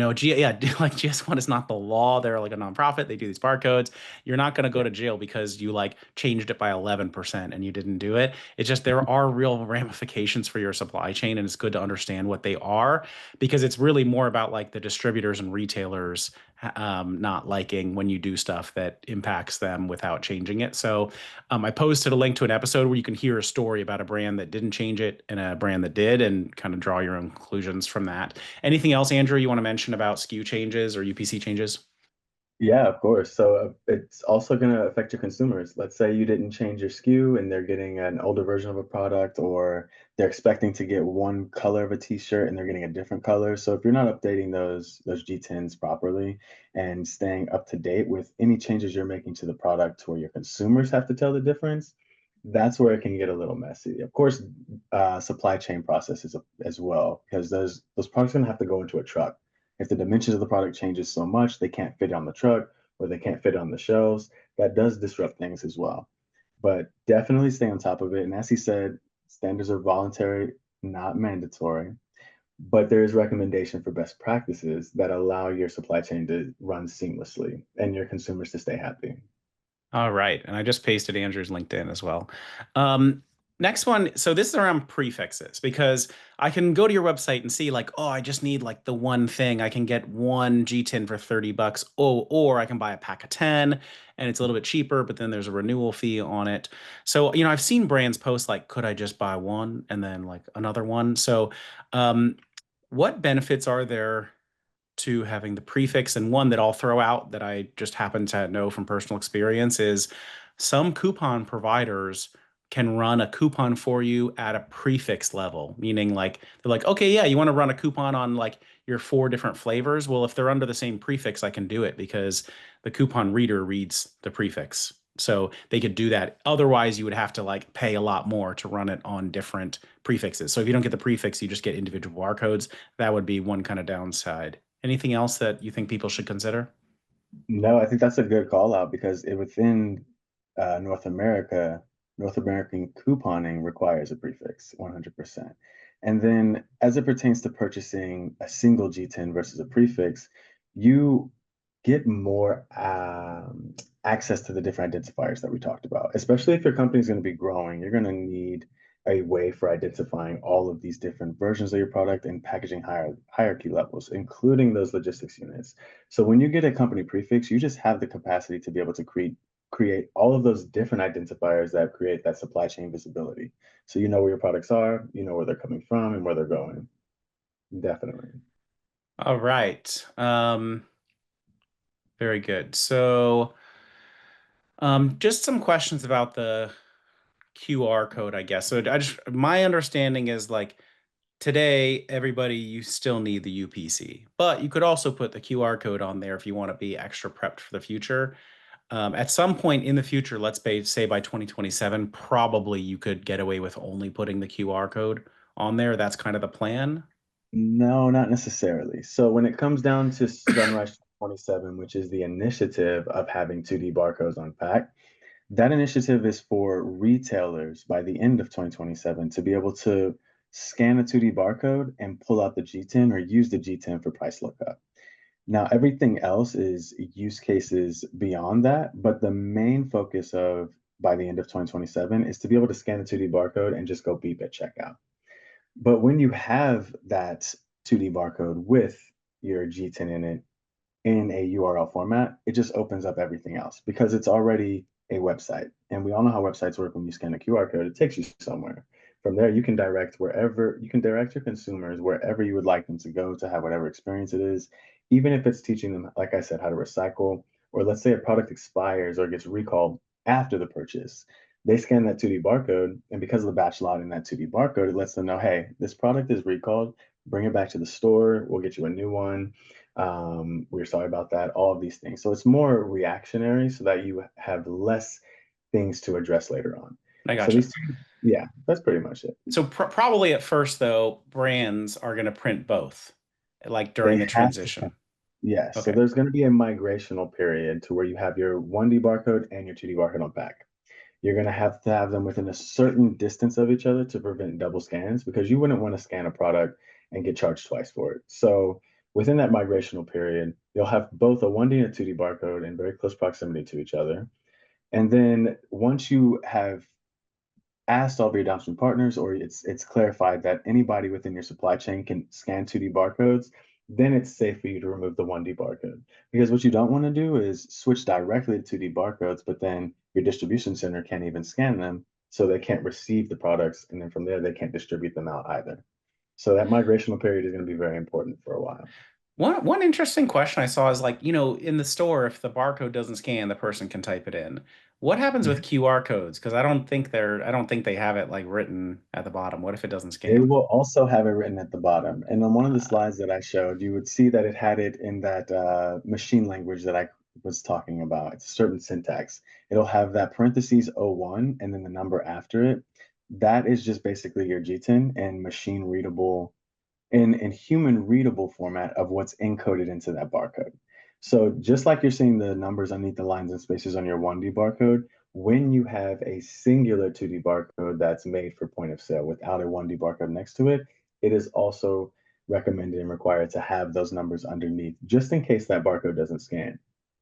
like GS1 is not the law. They're like a nonprofit. They do these barcodes. You're not going to go Yeah. to jail because you like changed it by 11% and you didn't do it. It's just there are real ramifications for your supply chain, and it's good to understand what they are because it's really more about like the distributors and retailers not liking when you do stuff that impacts them without changing it. So I posted a link to an episode where you can hear a story about a brand that didn't change it and a brand that did, and kind of draw your own conclusions from that. Anything else, Andrew, you want to mention about SKU changes or UPC changes? Yeah, of course. So it's also going to affect your consumers. Let's say you didn't change your SKU and they're getting an older version of a product, or they're expecting to get one color of a t-shirt and they're getting a different color. So if you're not updating those G10s properly and staying up to date with any changes you're making to the product to where your consumers have to tell the difference, that's where it can get a little messy. Of course, supply chain processes as well, because those products are going to have to go into a truck. If the dimensions of the product changes so much they can't fit on the truck or they can't fit on the shelves, that does disrupt things as well. But definitely stay on top of it. And as he said, standards are voluntary, not mandatory, but there is recommendation for best practices that allow your supply chain to run seamlessly and your consumers to stay happy. All right. And I just pasted Andrew's LinkedIn as well. Um, Next one. So this is around prefixes because I can go to your website and see like, oh, I just need like the one thing. I can get one G10 for 30 bucks. Oh, or I can buy a pack of 10 and it's a little bit cheaper, but then there's a renewal fee on it. So, I've seen brands post like, could I just buy one and then like another one? So, um, what benefits are there to having the prefix? And one that I'll throw out that I just happen to know from personal experience is some coupon providers can run a coupon for you at a prefix level, meaning like they're like, okay, yeah, you want to run a coupon on like your 4 different flavors. Well, if they're under the same prefix, I can do it because the coupon reader reads the prefix. So they could do that. Otherwise, you would have to like pay a lot more to run it on different prefixes. So if you don't get the prefix, you just get individual barcodes. That would be one kind of downside. Anything else that you think people should consider? No, I think that's a good call out because within North America, North American couponing requires a prefix 100%. And then as it pertains to purchasing a single G10 versus a prefix, you get more access to the different identifiers that we talked about. Especially if your company is going to be growing, you're going to need a way for identifying all of these different versions of your product and packaging hierarchy levels, including those logistics units. So when you get a company prefix, you just have the capacity to be able to create all of those different identifiers that create that supply chain visibility. So you know where your products are, you know where they're coming from and where they're going. Definitely. All right. Very good. So, just some questions about the QR code, I guess. So, my understanding is like today, everybody, you still need the UPC, but you could also put the QR code on there if you want to be extra prepped for the future. At some point in the future, say by 2027, probably you could get away with only putting the QR code on there. That's kind of the plan. No, not necessarily. So when it comes down to Sunrise 27, which is the initiative of having 2D barcodes on pack, that initiative is for retailers by the end of 2027 to be able to scan a 2D barcode and pull out the G10 or use the G10 for price lookup. Now, everything else is use cases beyond that, but the main focus of by the end of 2027 is to be able to scan the 2D barcode and just go beep at checkout. But when you have that 2D barcode with your G10 in it, in a URL format, it just opens up everything else because it's already a website. And we all know how websites work. When you scan a QR code, it takes you somewhere. From there, you can direct your consumers wherever you would like them to go to have whatever experience it is, even if it's teaching them, like I said, how to recycle, or let's say a product expires or gets recalled after the purchase. They scan that 2D barcode, and because of the batch lot in that 2D barcode, it lets them know, hey, this product is recalled. Bring it back to the store. We'll get you a new one. We're sorry about that, all of these things. So it's more reactionary so that you have less things to address later on. I So gotcha. yeah, that's pretty much it. So probably at first, though, brands are going to print both, like during They the have to print. transition. Yes. So Okay. there's going to be a migrational period to where you have your 1D barcode and your 2D barcode on pack. You're going to have them within a certain distance of each other to prevent double scans because you wouldn't want to scan a product and get charged twice for it. So within that migrational period, you'll have both a 1D and a 2D barcode in very close proximity to each other. And then once you have asked all of your downstream partners, or it's clarified that anybody within your supply chain can scan 2D barcodes, then it's safe for you to remove the 1D barcode. Because what you don't want to do is switch directly to 2D barcodes, but then your distribution center can't even scan them, so they can't receive the products, and then from there they can't distribute them out either. So that migrational period is going to be very important for a while. One interesting question I saw is like, in the store, if the barcode doesn't scan, the person can type it in. What happens with QR codes? Because I don't think they have it like written at the bottom. What if it doesn't They scan? will also have it written at the bottom. And on one of the slides that I showed, you would see that it had it in that machine language that I was talking about. It's a certain syntax. It'll have that parentheses O1 and then the number after it. That is just basically your G10 and machine readable in human readable format of what's encoded into that barcode. So just like you're seeing the numbers underneath the lines and spaces on your 1D barcode, when you have a singular 2D barcode that's made for point of sale without a 1D barcode next to it, it is also recommended and required to have those numbers underneath just in case that barcode doesn't scan.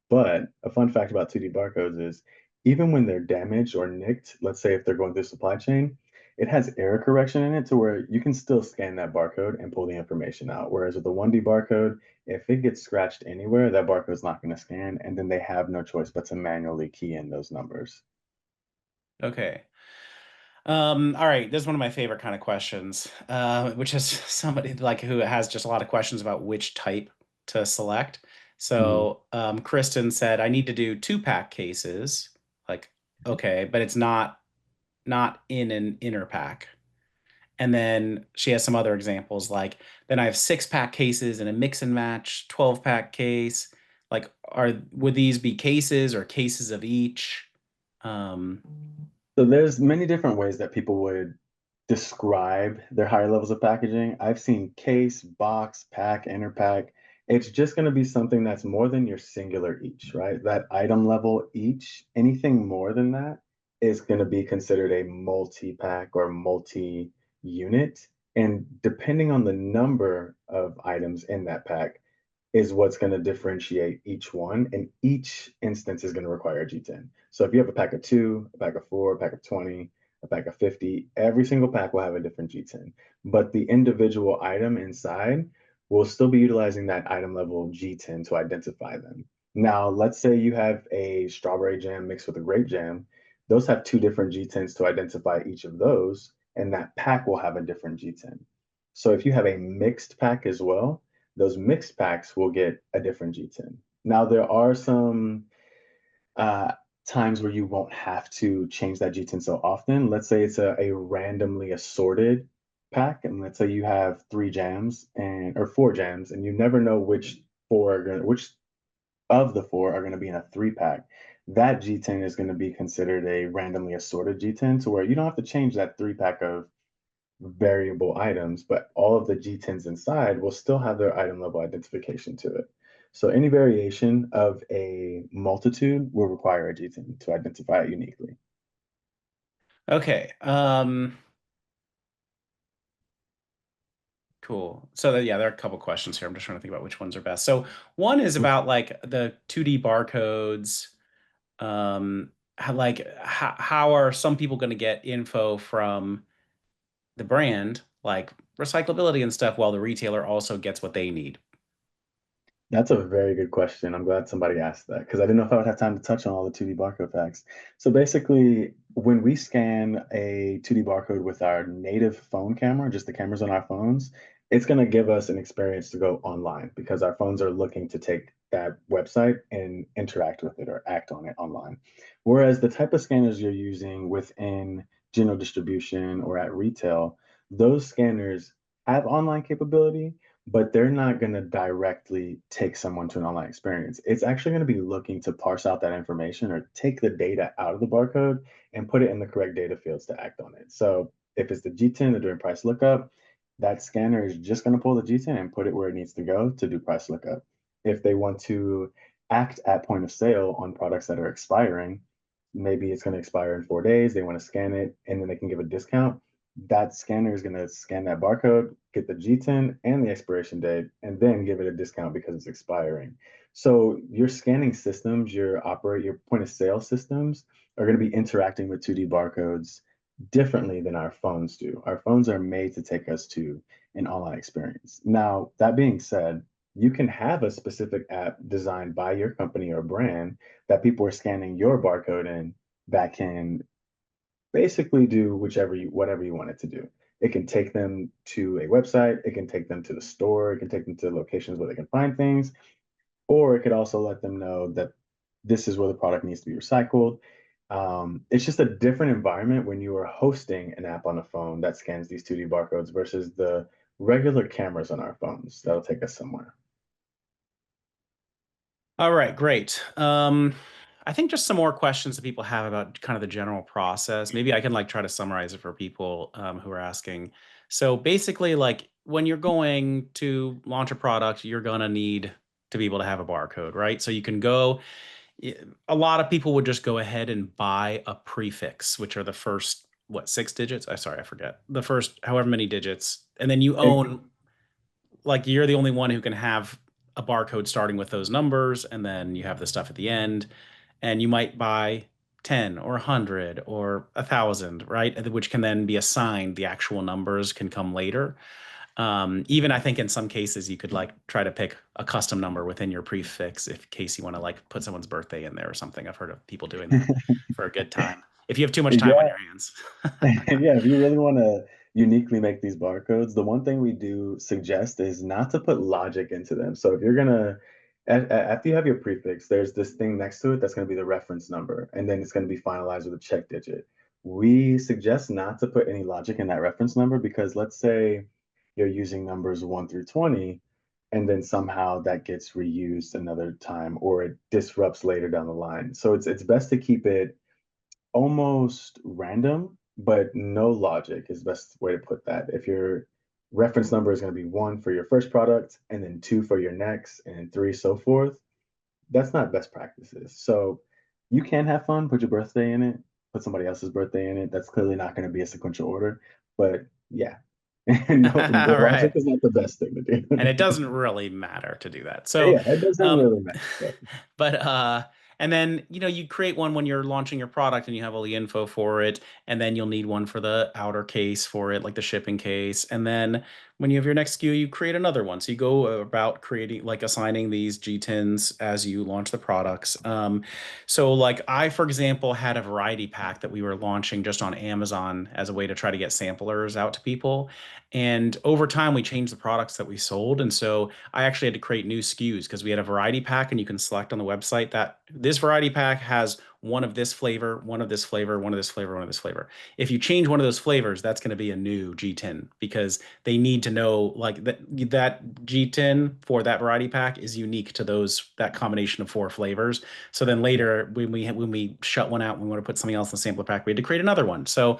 But a fun fact about 2D barcodes is even when they're damaged or nicked, let's say if they're going through supply chain, it has error correction in it to where you can still scan that barcode and pull the information out. Whereas with the 1D barcode, if it gets scratched anywhere, that barcode's not going to scan, and then they have no choice but to manually key in those numbers. Okay. All right, this is one of my favorite kind of questions, which is somebody like who has just a lot of questions about which type to select. Mhm. So, Kristen said, I need to do two-pack cases. Like, okay, but it's not in an inner pack. And then she has some other examples like, then I have six-pack cases and a mix and match 12-pack case. Like, would these be cases or cases of each? Um, So there's many different ways that people would describe their higher levels of packaging. I've seen case, box, pack, inner pack. It's just going to be something that's more than your singular each, right? That item level each, anything more than that is going to be considered a multi-pack or multi-unit. And depending on the number of items in that pack, is what's going to differentiate each one, and each instance is going to require a G10. So if you have a pack of two, a pack of four, a pack of 20, a pack of 50, every single pack will have a different G10. But the individual item inside will still be utilizing that item level G10 to identify them. Now, let's say you have a strawberry jam mixed with a grape jam. Those have two different G10s to identify each of those, and that pack will have a different G10. So if you have a mixed pack as well, those mixed packs will get a different G10. Now, there are some uh, times where you won't have to change that G10 so often. Let's say it's a randomly assorted. pack, and let's say you have three jams and or four jams, and you never know which of the four are going to be in a three pack. That G10 is going to be considered a randomly assorted G10 to where you don't have to change that three pack of variable items, but all of the G10s inside will still have their item level identification to it. So any variation of a multitude will require a G10 to identify it uniquely. Okay. Cool. So yeah, there are a couple questions here. I'm just trying to think about which ones are best. So one is about like the 2D barcodes. How are some people going to get info from the brand, like recyclability and stuff, while the retailer also gets what they need? That's a very good question. I'm glad somebody asked that because I didn't know if I would have time to touch on all the 2D barcode facts. So basically, when we scan a 2D barcode with our native phone camera, just the cameras on our phones, it's going to give us an experience to go online because our phones are looking to take that website and interact with it or act on it online. Whereas the type of scanners you're using within general distribution or at retail, those scanners have online capability, but they're not going to directly take someone to an online experience. It's actually going to be looking to parse out that information or take the data out of the barcode and put it in the correct data fields to act on it. So if it's the G10, they're doing price lookup, that scanner is just going to pull the G10 and put it where it needs to go to do price lookup. If they want to act at point of sale on products that are expiring, maybe it's going to expire in 4 days, they want to scan it, and then they can give a discount. That scanner is going to scan that barcode, get the G10 and the expiration date, and then give it a discount because it's expiring. So your scanning systems, your point of sale systems are going to be interacting with 2D barcodes differently than our phones do. Our phones are made to take us to an online experience. Now, that being said, you can have a specific app designed by your company or brand that people are scanning your barcode in that can basically do whatever you want it to do. It can take them to a website, it can take them to the store, it can take them to locations where they can find things, or it could also let them know that this is where the product needs to be recycled. It's just a different environment when you are hosting an app on a phone that scans these 2D barcodes versus the regular cameras on our phones that'll take us somewhere. All right, great. I think just some more questions that people have about kind of the general process. Maybe I can like try to summarize it for people who are asking. So basically, like when you're going to launch a product, you're gonna need to be able to have a barcode, right? So you can go. A lot of people would just go ahead and buy a prefix, which are the first what 6 digits? I sorry, I forget the first however many digits, and then you It, own like you're the only one who can have a barcode starting with those numbers, and then you have the stuff at the end, and you might buy 10 or 100 or 1,000, right? Which can then be assigned. The actual numbers can come later. Even I think in some cases you could like try to pick a custom number within your prefix if in case you want to like put someone's birthday in there or something. I've heard of people doing that for a good time. If you have too much time on yeah, your hands. Yeah, if you really want to uniquely make these barcodes, the one thing we do suggest is not to put logic into them. So if you're gonna, after you have your prefix, there's this thing next to it that's going to be the reference number, and then it's going to be finalized with a check digit. We suggest not to put any logic in that reference number because let's say you're using numbers 1 through 20, and then somehow that gets reused another time or it disrupts later down the line. So it's best to keep it almost random, but no logic is the best way to put that. If your reference number is going to be one for your first product, and then two for your next, and three so forth, that's not best practices. So you can have fun, put your birthday in it, put somebody else's birthday in it. That's clearly not going to be a sequential order, but yeah, no, the All logic right. is not the best thing to And do. it doesn't really matter to do that. So, Yeah, it doesn't um, really matter. But but and then you create one when you're launching your product and you have all the info for it, and then you'll need one for the outer case for it, like the shipping case. And then when you have your next SKU, you create another one. So you go about creating like assigning these G10s as you launch the products. So like I, for example, had a variety pack that we were launching just on Amazon as a way to try to get samplers out to people. And over time, we changed the products that we sold. And so I actually had to create new SKUs because we had a variety pack, and you can select on the website that this variety pack has one of this flavor, one of this flavor, one of this flavor, one of this flavor. If you change one of those flavors, that's going to be a new G10 because they need to know like that G10 for that variety pack is unique to that combination of four flavors. So then later when we shut one out and we want to put something else in the sampler pack, we had to create another one. So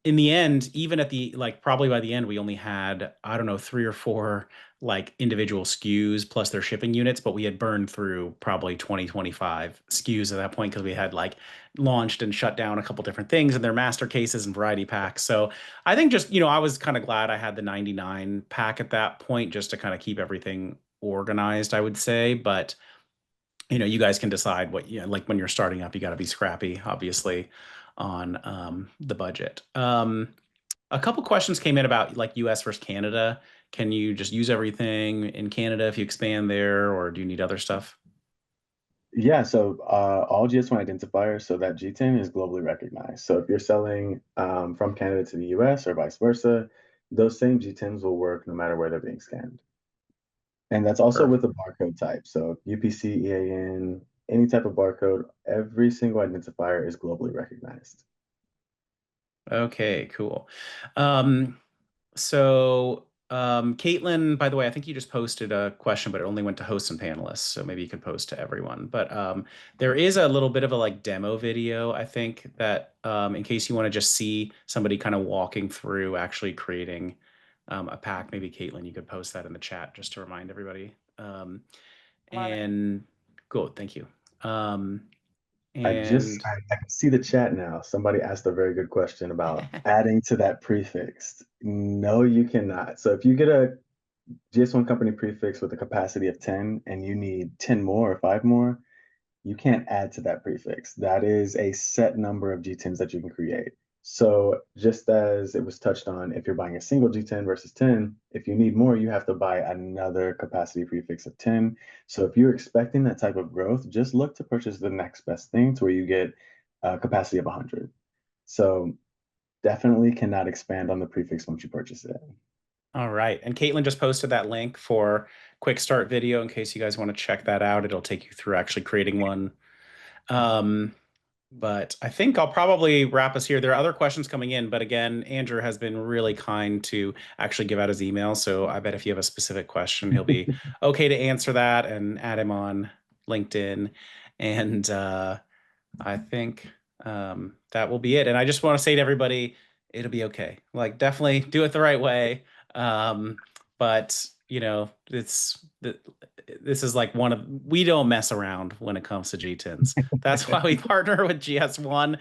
in the end, even at the like probably by the end, we only had, I don't know, three or four like individual SKUs plus their shipping units, but we had burned through probably 20, 25 SKUs at that point because we had like launched and shut down a couple different things in their master cases and variety packs. So I think just, I was kind of glad I had the 99 pack at that point just to kind of keep everything organized, I would say. But you guys can decide what, like when you're starting up, you got to be scrappy, obviously, on the budget. A couple questions came in about like US versus Canada. Can you just use everything in Canada if you expand there, or do you need other stuff? Yeah, so all GS1 identifiers, so that G10 is globally recognized. So if you're selling from Canada to the US or vice versa, those same G10s will work no matter where they're being scanned. And that's also with Perfect. the barcode type. So UPC, EAN, any type of barcode, every single identifier is globally recognized. Okay, cool. Um, Caitlin, by the way, I think you just posted a question, but it only went to hosts and panelists. So maybe you could post to everyone. But there is a little bit of a like demo video, I think, that in case you want to just see somebody kind of walking through actually creating a pack, maybe Caitlin, you could post that in the chat just to remind everybody. And good, thank you. Um, and I can see the chat now. Somebody asked a very good question about adding to that prefix. No, you cannot. So if you get a GS1 company prefix with a capacity of 10 and you need 10 more or 5 more, you can't add to that prefix. That is a set number of G10s that you can create. So just as it was touched on, if you're buying a single G10 versus 10, if you need more, you have to buy another capacity prefix of 10. So if you're expecting that type of growth, just look to purchase the next best thing to where you get a capacity of 100. So definitely cannot expand on the prefix once you purchase it. all right. And Caitlin just posted that link for quick start video in case you guys want to check that out. It'll take you through actually creating one. Um, but I think I'll probably wrap us here. There are other questions coming in, but again, Andrew has been really kind to actually give out his email. So I bet if you have a specific question, he'll be okay to answer that and add him on LinkedIn. And I think that will be it. And I just want to say to everybody, it'll be okay. Like, definitely do it the right way. Um, but this is like we don't mess around when it comes to G10s. That's why we partner with GS1.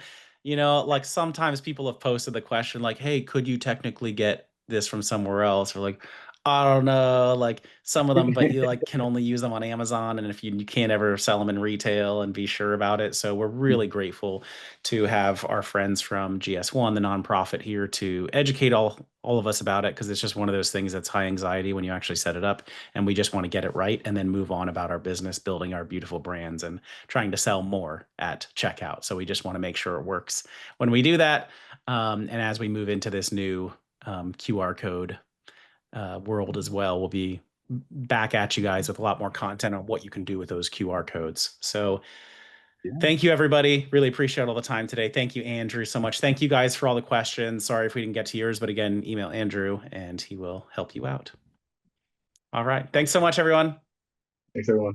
Like sometimes people have posted the question like, hey, could you technically get this from somewhere else? Or like, I don't know, like some of them, but you like can only use them on Amazon, and if you can't ever sell them in retail and be sure about it. So we're really grateful to have our friends from GS1, the nonprofit, here to educate all of us about it because it's just one of those things that's high anxiety when you actually set it up, and we just want to get it right and then move on about our business, building our beautiful brands and trying to sell more at checkout. So we just want to make sure it works when we do that, and as we move into this new QR code world as well. We'll be back at you guys with a lot more content on what you can do with those QR codes. So Yeah. thank you, everybody. Really appreciate all the time today. Thank you, Andrew, so much. Thank you guys for all the questions. Sorry if we didn't get to yours, but again, email Andrew and he will help you out. All right. Thanks so much, everyone. Thanks, everyone.